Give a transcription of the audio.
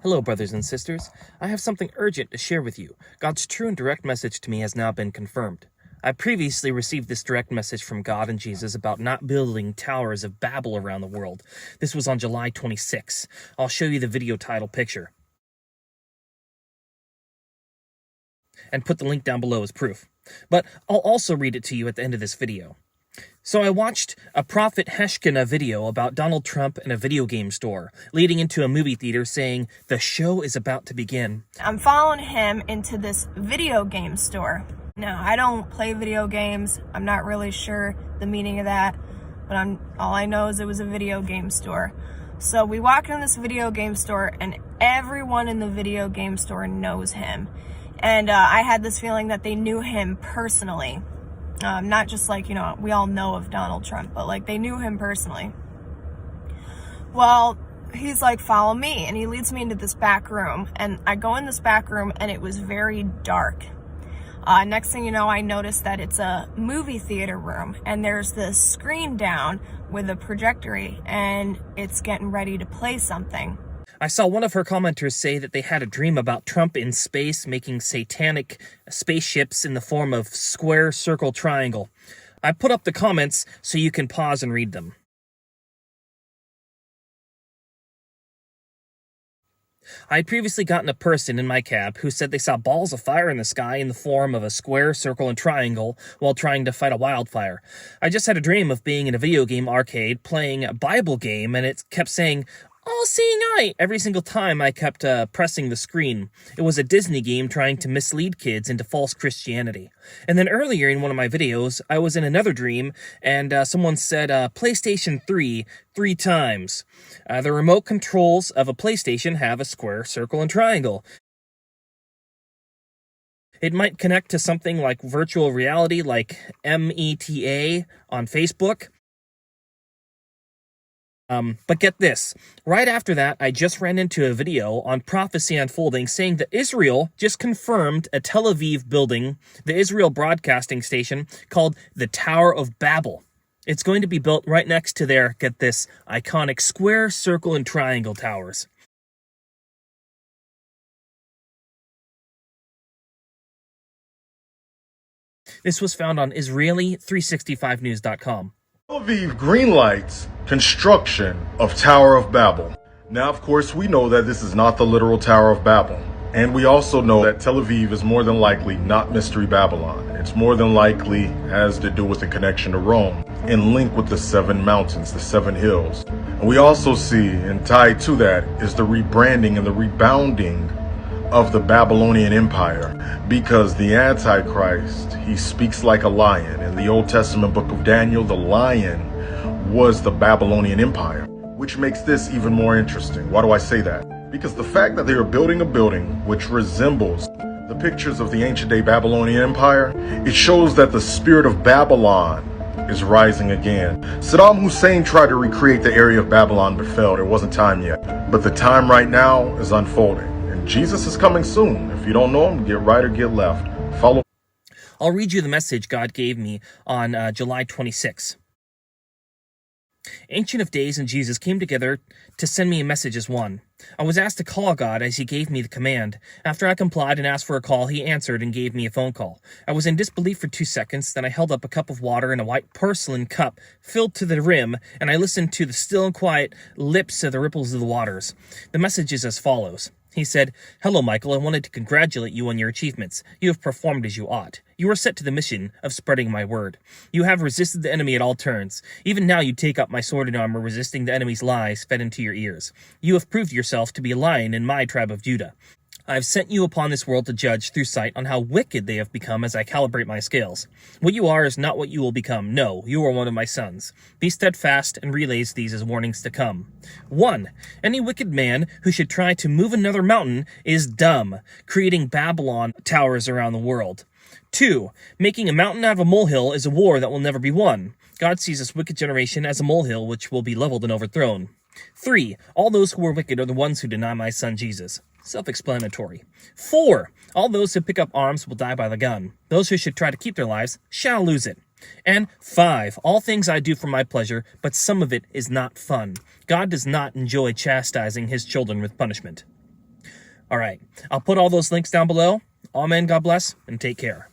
Hello, brothers and sisters. I have something urgent to share with you. God's true and direct message to me has now been confirmed. I previously received this direct message from God and Jesus about not building towers of Babel around the world. This was on July 26. I'll show you the video title picture and put the link down below as proof. But I'll also read it to you at the end of this video. So I watched a Prophet Heshkinah video about Donald Trump in a video game store, leading into a movie theater saying, "The show is about to begin." I'm following him into this video game store. Now, I don't play video games. I'm not really sure the meaning of that, but all I know is it was a video game store. So we walk in this video game store, and everyone in the video game store knows him. And I had this feeling that they knew him personally. Not just like, we all know of Donald Trump, but like they knew him personally. Well, he's like, "Follow me." And he leads me into this back room. And I go in this back room and it was very dark. Next thing you know, I noticed that it's a movie theater room. And there's this screen down with a projector and it's getting ready to play something. I saw one of her commenters say that they had a dream about Trump in space making satanic spaceships in the form of square, circle, triangle. I put up the comments so you can pause and read them. I had previously gotten a person in my cab who said they saw balls of fire in the sky in the form of a square, circle, and triangle while trying to fight a wildfire. I just had a dream of being in a video game arcade playing a Bible game, and it kept saying, "All-seeing eye," every single time I kept pressing the screen. It was a Disney game trying to mislead kids into false Christianity. And then earlier in one of my videos, I was in another dream, and someone said PlayStation 3 times. The remote controls of a PlayStation have a square, circle, and triangle. It might connect to something like virtual reality, like META on Facebook. But get this, right after that, I just ran into a video on prophecy unfolding saying that Israel just confirmed a Tel Aviv building, the Israel broadcasting station, called the Tower of Babel. It's going to be built right next to their, get this, iconic square, circle, and triangle towers. This was found on Israeli365news.com. Tel Aviv greenlights construction of Tower of Babel. Now, of course, we know that this is not the literal Tower of Babel. And we also know that Tel Aviv is more than likely not Mystery Babylon. It's more than likely has to do with the connection to Rome and link with the 7 mountains, the 7 hills. And we also see, and tied to that, is the rebranding and the rebounding of the Babylonian Empire, because the Antichrist, he speaks like a lion. In the Old Testament book of Daniel, the lion was the Babylonian Empire, which makes this even more interesting. Why do I say that? Because the fact that they are building a building which resembles the pictures of the ancient day Babylonian Empire, it shows that the spirit of Babylon is rising again. Saddam Hussein tried to recreate the area of Babylon but failed. It wasn't time yet. But the time right now is unfolding. Jesus is coming soon. If you don't know him, get right or get left. Follow. I'll read you the message God gave me on July 26. Ancient of Days and Jesus came together to send me a message as one. I was asked to call God as he gave me the command. After I complied and asked for a call, he answered and gave me a phone call. I was in disbelief for 2 seconds, then I held up a cup of water in a white porcelain cup filled to the rim, and I listened to the still and quiet lips of the ripples of the waters. The message is as follows. He said, "Hello, Michael. I wanted to congratulate you on your achievements. You have performed as you ought. You are set to the mission of spreading my word. You have resisted the enemy at all turns. Even now you take up my sword and armor, resisting the enemy's lies fed into your ears. You have proved yourself to be a lion in my tribe of Judah. I have sent you upon this world to judge through sight on how wicked they have become as I calibrate my scales. What you are is not what you will become. No, you are one of my sons. Be steadfast and relays these as warnings to come. 1. Any wicked man who should try to move another mountain is dumb, creating Babylon towers around the world. 2. Making a mountain out of a molehill is a war that will never be won. God sees this wicked generation as a molehill which will be leveled and overthrown. 3. All those who are wicked are the ones who deny my son Jesus. Self-explanatory. 4. All those who pick up arms will die by the gun. Those who should try to keep their lives shall lose it. And 5. All things I do for my pleasure, but some of it is not fun. God does not enjoy chastising his children with punishment. All right, I'll put all those links down below. Amen, God bless, and take care.